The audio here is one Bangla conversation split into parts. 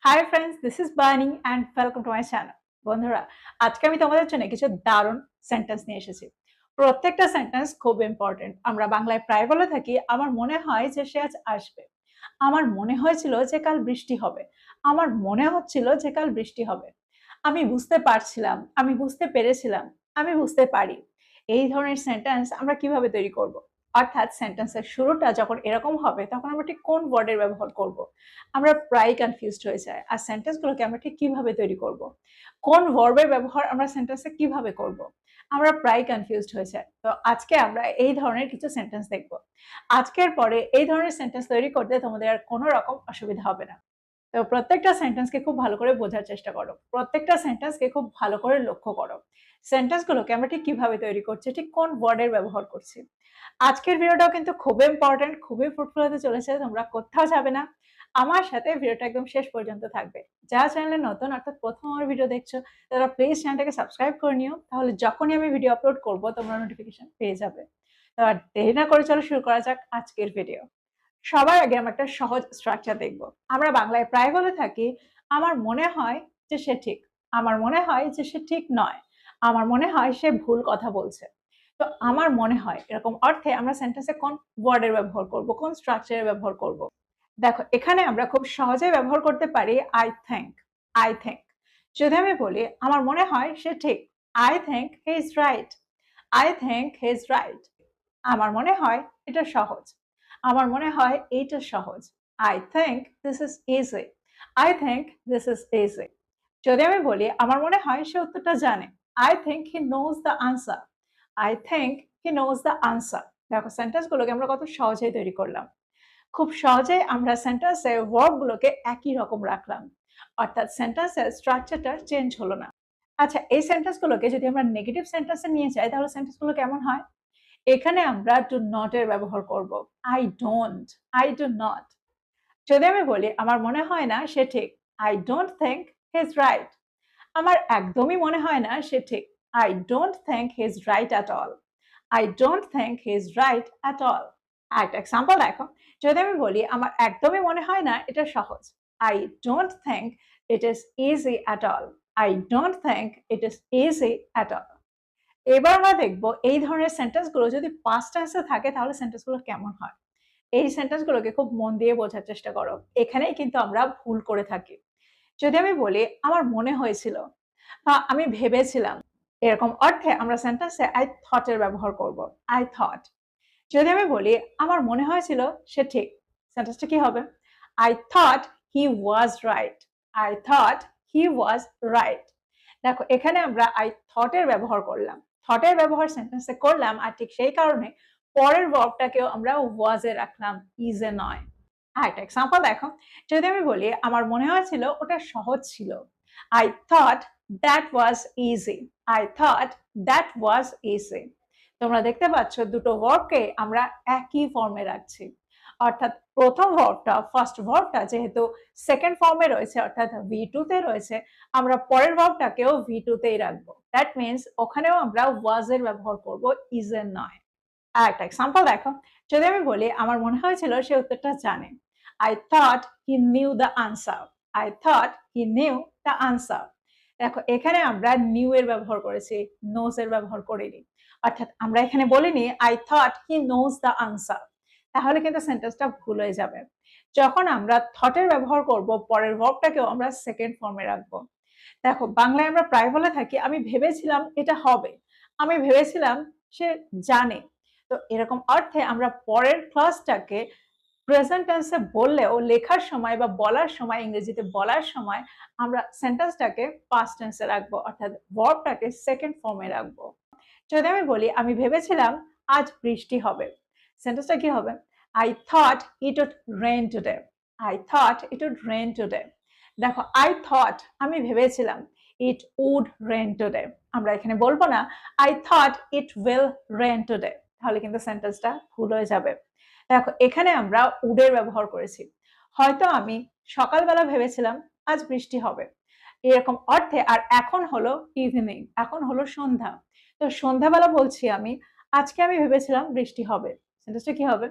High friends, this is Barney and welcome to my channel. বন্ধুরা, আজকে আমি তোমাদের জন্য কিছু দারুণ সেন্টেন্স নিয়ে এসেছি। প্রত্যেকটা সেন্টেন্স খুব ইম্পর্টেন্ট। আমরা বাংলায় প্রায় বলে থাকি, আমার মনে হয় যে সে আজ আসবে, আমার মনে হয়েছিল যে কাল বৃষ্টি হবে, আমার মনে হচ্ছিল যে কাল বৃষ্টি হবে, আমি বুঝতে পারছিলাম, আমি বুঝতে পেরেছিলাম, আমি বুঝতে পারি। এই ধরনের সেন্টেন্স আমরা কিভাবে তৈরি করব? অর্থাৎ সেন্টেন্সের শুরুটা যখন এরকম হবে তখন আমরা ঠিক কোন ওয়ার্ডের ব্যবহার করব? আমরা প্রায় কনফিউজড হয়ে যাই। আর সেন্টেন্সগুলোকে আমরা ঠিক কিভাবে তৈরি করব? কোন ভার্বের ব্যবহার আমরা সেন্টেন্সে কিভাবে করব? আমরা প্রায় কনফিউজড হয়ে যাই। তো আজকে আমরা এই ধরনের কিছু সেন্টেন্স দেখব। আজকের পরে এই ধরনের সেন্টেন্স তৈরি করতে তোমাদের আর কোনো রকম অসুবিধা হবে না। তো প্রত্যেকটা সেন্টেন্সকে খুব ভালো করে বোঝার চেষ্টা করো। প্রত্যেকটা সেন্টেন্সকে খুব ভালো করে লক্ষ্য করো। সেন্টেন্সগুলোকে আমরা ঠিক কিভাবে তৈরি করছি, ঠিক কোন ওয়ার্ডের ব্যবহার করছি। আজকের ভিডিওটাও কিন্তু খুবই ইম্পর্টেন্ট, খুবই ফ্রুটফুল হতে চলেছে। তোমরা কোথাও যাবে না। আমার সাথে ভিডিওটা একদম শেষ পর্যন্ত থাকবে। যারা চ্যানেলে নতুন অর্থাৎ প্রথম আমার ভিডিও দেখছো, তারা প্লিজ চ্যানেলটাকে সাবস্ক্রাইব করে নিও। তাহলে যখনই আমি ভিডিও আপলোড করব তোমরা নোটিফিকেশন পেয়ে যাবে। তো আর দেরি না করে চলো শুরু করা যাক আজকের ভিডিও। সবার আগে আমরা একটা সহজ স্ট্রাকচার দেখব। আমরা বাংলায় প্রায় বলে থাকি, আমার মনে হয় যে সে ঠিক, আমার মনে হয় যে সে ঠিক নয়, আমার মনে হয় সে ভুল কথা বলছে। তো আমার মনে হয় এরকম অর্থে আমরা সেন্টেন্সে কোন ওয়ার্ডের ব্যবহার করব, কোন স্ট্রাকচারের ব্যবহার করব? দেখো, এখানে আমরা খুব সহজেই ব্যবহার করতে পারি আই থিংক। আই থিংক যদি আমি বলি আমার মনে হয় সে ঠিক, I think he is right. I think he is right. আমার মনে হয় এটা সহজ, আমার মনে হয় এইটা সহজ। I think this is easy. I think this is easy. যদি আমি বলি আমার মনে হয় সে উত্তরটা জানে, I think he knows the answer. I think he knows the answer. দেখো, সেন্টেন্সগুলোকে আমরা কত সহজেই তৈরি করলাম। খুব সহজেই আমরা সেন্টেন্সে ভার্বগুলোকে একই রকম রাখলাম, অর্থাৎ সেন্টেন্সের স্ট্রাকচারটা চেঞ্জ হলো না। আচ্ছা, এই সেন্টেন্সগুলোকে যদি আমরা নেগেটিভ সেন্টেন্সে নিয়ে যাই তাহলে সেন্টেন্সগুলো কেমন হয়? এখানে আমরা ডু নট এর ব্যবহার করব। I don't, I do not. যদি আমি বলি আমার মনে হয় না সে ঠিক, I don't think he is right. আমার একদমই মনে হয় না সে ঠিক, I don't think he is right at all. I don't think he is right at all. একটা এক্সাম্পল দেখো, যদি আমি বলি আমার একদমই মনে হয় না এটা সহজ, I don't think it is easy at all. I don't think it is easy at all. এবার আমরা দেখব এই ধরনের সেন্টেন্সগুলো যদি পাস্ট টেন্সে থাকে তাহলে সেন্টেন্সগুলো কেমন হয়। এই সেন্টেন্সগুলোকে খুব মন দিয়ে বোঝার চেষ্টা করো। এখানেই কিন্তু আমরা ভুল করে থাকি। যদি আমি বলি আমার মনে হয়েছিল বা আমি ভেবেছিলাম, এরকম অর্থে আমরা সেন্টেন্সে আই থট এর ব্যবহার করব। I thought. যদি আমি বলি আমার মনে হয়েছিল সে ঠিক, সেন্টেন্সটা কি হবে? I thought he was right. I thought he was right. দেখো, এখানে আমরা আই থট এর ব্যবহার করলাম, থট এর ব্যবহার সেন্টেন্সে করলাম, আর ঠিক সেই কারণে পরের ভার্বটাকেও আমরা ওয়াজ এ রাখলাম, ইজ এ নয়। একটা এক্সাম্পল দেখো, যদি আমি বলি আমার মনে হয়েছিল ওটা সহজ ছিল, I thought that was easy. I thought that was easy. তোমরা দেখতে পাচ্ছ দুটো ভার্বকে আমরা একই ফর্মে রাখছি, অর্থাৎ প্রথম ভার্বটা, ফার্স্ট ভার্বটা যেহেতু সেকেন্ড ফর্মে রয়েছে অর্থাৎ V2 তে রয়েছে, আমরা পরের ভার্বটাকেও V2 তেই রাখবো। দ্যাট মিন্স ওখানেও আমরা ওয়াজ এর ব্যবহার করব, ইজ এর নয়। আর একটা এক্সাম্পল দেখো, যদি আমি বলি আমার মনে হয়েছিল সে উত্তরটা জানে, I thought he knew the answer. I thought he knew the answer. দেখো, এখানে আমরা নিউ এর ব্যবহার করেছি, নোজ এর ব্যবহার করিনি। অর্থাৎ আমরা এখানে বলিনি I thought he knows the answer, তাহলে কিন্তু সেন্টেন্সটা ভুল হয়ে যাবে। যখন আমরা থটের ব্যবহার করব পরের ভার্বটাকেও আমরা সেকেন্ড ফর্মে রাখবো। দেখো, বাংলায় আমরা প্রায় বলে থাকি আমি ভেবেছিলাম এটা হবে, আমি ভেবেছিলাম সে জানে। তো এরকম অর্থে আমরা পরের ক্লাসটাকে প্রেজেন্ট টেন্সে বললেও লেখার সময় বা বলার সময়, ইংরেজিতে বলার সময় আমরা সেন্টেন্সটাকে পাস্ট টেন্সে রাখবো, অর্থাৎ ভার্বটাকে সেকেন্ড ফর্মে রাখবো। যদি আমি বলি আমি ভেবেছিলাম আজ বৃষ্টি হবে, সেন্টেন্সটা কি হবে? I thought it would rain today. I thought it would rain today. দেখো, আই থট আমি ভেবেছিলাম, ইট উড রেইন টুডে। আমরা এখানে বলবো না I thought it will rain today, তাহলে কিন্তু সেন্টেন্সটা ভুল হয়ে যাবে। দেখো, এখানে আমরা উডের ব্যবহার করেছি। হয়তো আমি সকালবেলা ভেবেছিলাম আজ বৃষ্টি হবে, এরকম অর্থে। আর এখন হলো ইভিনিং, এখন হলো সন্ধ্যা। তো সন্ধ্যাবেলা বলছি আমি, আজকে আমি ভেবেছিলাম বৃষ্টি হবে, সেন্টেন্সটা কি হবে?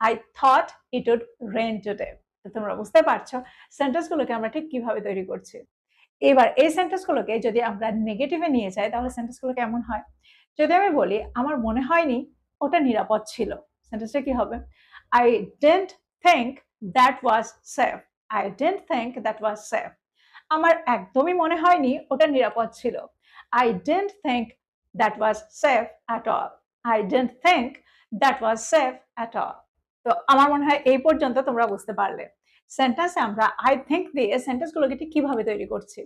I thought it would rain today. তো তোমরা বুঝতে পারছো সেন্টেন্সগুলোকে আমরা ঠিক কিভাবে তৈরি করছি। এবার এই সেন্টেন্সগুলোকে যদি আমরা নেগেটিভে নিয়ে যাই তাহলে সেন্টেন্সগুলো কেমন হয়? যদি আমি বলি আমার মনে হয়নি ওটা নিরাপদ ছিল, সেন্টেন্সটা কি হবে? I didn't think that was safe. I didn't think that was safe. আমার একদমই মনে হয়নি ওটা নিরাপদ ছিল। I didn't think that was safe at all. I didn't think that was safe at all. তো আমার মনে হয় এই পর্যন্ত তোমরা বুঝতে পারলে সেন্টেন্সে আমরা আই থিঙ্ক দিয়ে সেন্টেন্সগুলোকে ঠিক কিভাবে তৈরি করছি।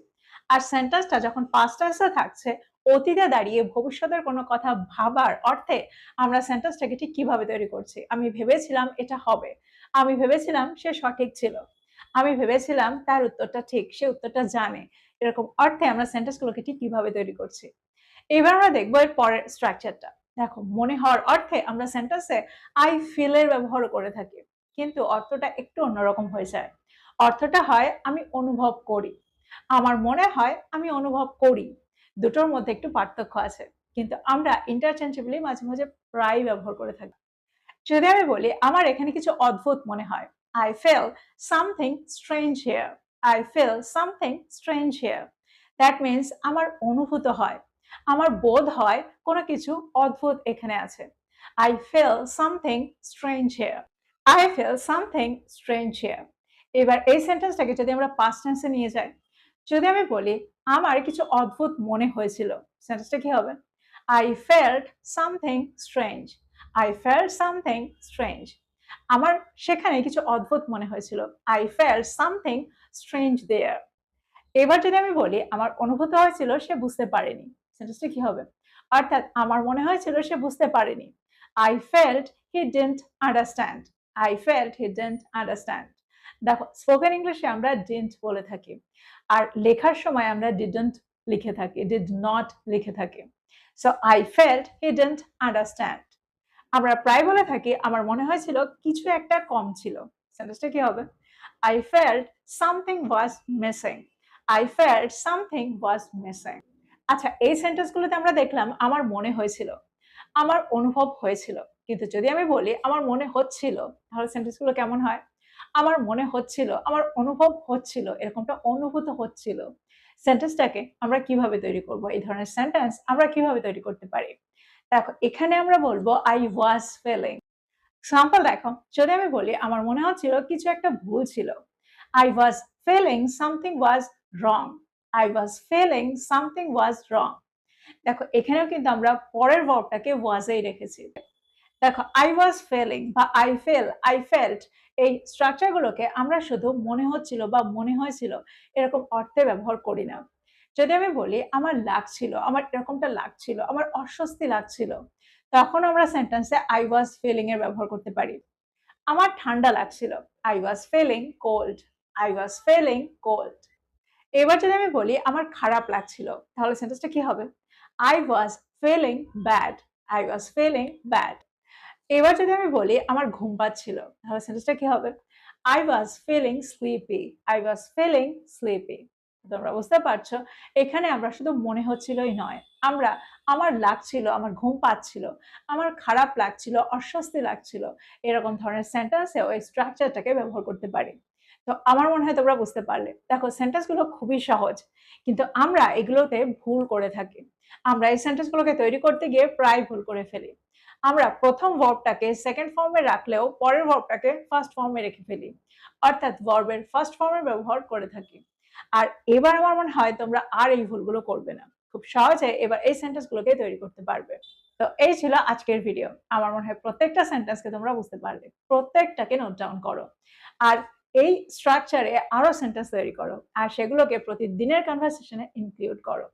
আর সেন্টেন্সটা যখন পাস্ট টেন্সে থাকছে, অতীতে দাঁড়িয়ে ভবিষ্যতের কোনো কথা ভাবার অর্থে আমরা সেন্টেন্সটাকে ঠিক কিভাবে তৈরি করছি। আমি ভেবেছিলাম এটা হবে, আমি ভেবেছিলাম সে সঠিক ছিল, আমি ভেবেছিলাম তার উত্তরটা ঠিক, সে উত্তরটা জানে, এরকম অর্থে আমরা সেন্টেন্সগুলোকে ঠিক কিভাবে তৈরি করছি। এবার আমরা দেখবো এর পরের স্ট্রাকচারটা। দেখো, মনে হওয়ার অর্থে আমরা সেন্টেন্সে আই ফিল এর ব্যবহার করে থাকি, কিন্তু অর্থটা একটু অন্যরকম হয়ে যায়। অর্থটা হয় আমি অনুভব করি, আমার মনে হয় আমি অনুভব করি, দুটোর মধ্যে একটু পার্থক্য আছে, কিন্তু আমরা ইন্টারচেঞ্জেবলি মাঝে মাঝে প্রায় ব্যবহার করে থাকি। যদি আমি বলি আমার এখানে কিছু অদ্ভুত মনে হয়, I feel something strange here. I feel something strange here. That means আমার অনুভূত হয়, আমার বোধ হয় কোনো কিছু অদ্ভুত এখানে আছে। I feel something strange here. I feel something strange here. এবার এই সেন্টেন্সটাকে যদি আমরা পাস্ট টেন্সে নিয়ে যাই, যদি আমি বলি আমার কিছু অদ্ভুত মনে হয়েছিল, সেন্টেন্সটা কি হবে? I felt something strange. I felt something strange. আমার সেখানে কিছু অদ্ভুত মনে হয়েছিল। I felt something strange there. এবার যদি আমি বলি আমার অনুভূত হয়েছিল সে বুঝতে পারেনি, সেন্টেন্সটা কি হবে? অর্থাৎ আমার মনে হয়েছিল সে বুঝতে পারেনি। I felt he didn't understand. I felt he didn't understand. দেখো, স্পোকেন ইংলিশে আমরা didn't বলে থাকি, আর লেখার সময় আমরা didn't লিখে থাকি, did not লিখে থাকি। So I felt he didn't understand. আমরা প্রায় বলে থাকি আমার মনে হয়েছিল কিছু একটা কম ছিল, সেন্টেন্সটা কি হবে? I felt something was missing. I felt something was missing. আচ্ছা, এই সেন্টেন্সগুলোতে আমরা দেখলাম আমার মনে হয়েছিল, আমার অনুভব হয়েছিল, কিন্তু যদি আমি বলি আমার মনে হচ্ছিল, তাহলে সেন্টেন্সগুলো কেমন হয়? আমার মনে হচ্ছিল, আমার অনুভব হচ্ছিল, এরকমটা অনুভূত হচ্ছিল। সেন্টেন্সটাকে আমরা কিভাবে তৈরি করব? এই ধরনের সেন্টেন্স আমরা কিভাবে তৈরি করতে পারি? দেখো, এখানে আমরা বলবো I was feeling. এক্সাম্পল দেখো, যদি আমি বলি আমার মনে হচ্ছিল কিছু একটা ভুল ছিল, I was feeling something was wrong. I was feeling something was wrong. দেখো, এখানেও কিন্তু আমরা পরের ভার্বটাকে was এই রেখেছি। দেখো, I was feeling বা I feel, I felt, এই স্ট্রাকচারগুলোকে আমরা শুধু মনে হচ্ছিল বা মনে হয়েছিল এরকম অর্থে ব্যবহার করি না। যদি আমি বলি আমার লাগছিল, আমার এরকমটা লাগছিল, আমার অস্বস্তি লাগছিল, তখন আমরা সেন্টেন্সে I was feeling এর ব্যবহার করতে পারি। আমার ঠান্ডা লাগছিল, I was feeling cold. I was feeling cold. এবার যদি আমি বলি আমার খারাপ লাগছিল, তাহলে সেন্টেন্সটা কি হবে? I was feeling bad. I was feeling bad. এবার যদি আমি বলি আমার ঘুম পাচ্ছিল, তাহলে সেন্টেন্সটা কি হবে? I was feeling sleepy. I was feeling sleepy. তোমরা বুঝতে পারছো, এখানে আমরা শুধু মনে হচ্ছিলই নয়, আমরা আমার লাগছিল, আমার ঘুম পাচ্ছিল, আমার খারাপ লাগছিল, অস্বস্তি লাগছিল, এরকম ধরনের সেন্টেন্সেও এই স্ট্রাকচারটাকে ব্যবহার করতে পারি। তো আমার মনে হয় তোমরা বুঝতে পারলে। দেখো, সেন্টেন্সগুলো খুবই সহজ, কিন্তু আমরা এগুলোতে ভুল করে থাকি। আমরা এই সেন্টেন্সগুলোকে তৈরি করতে গিয়ে প্রায় ভুল করে ফেলি। আমরা প্রথম ভার্বটাকে সেকেন্ড ফর্মে রাখলেও পরের ভার্বটাকে ফার্স্ট ফর্মে রেখে ফেলি, অর্থাৎ ভার্বের ফার্স্ট ফর্মের ব্যবহার করে থাকি। আর এবার আমার মনে হয় তোমরা আর এই ভুলগুলো করবে না, খুব সহজে এবার এই সেন্টেন্সগুলোকে তৈরি করতে পারবে। তো এই ছিল আজকের ভিডিও। আমার মনে হয় প্রত্যেকটা সেন্টেন্সকে তোমরা বুঝতে পারবে, প্রত্যেকটাকে নোট ডাউন করো, আর এই স্ট্রাকচারে আরো সেন্টেন্স তৈরি করো, আর সেগুলোকে প্রতিদিনের কনভারসেশনে ইনক্লুড করো।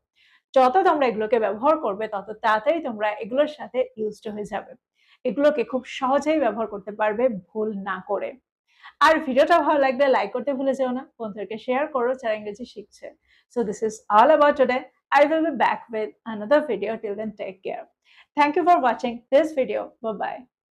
যত তোমরা এগুলোকে ব্যবহার করবে তত তাড়াতাড়ি তোমরা এগুলোর সাথে ইউজড হয়ে যাবে, এগুলোকে খুব সহজেই ব্যবহার করতে পারবে ভুল না করে। আর ভিডিওটা ভালো লাগলে লাইক করতে ভুলে যেও না, বন্ধুদেরকে শেয়ার করো যারা ইংরেজি শিখছে। So this is all about today. I will be back with another video. Till then, take care. Thank you for watching this video. Bye bye.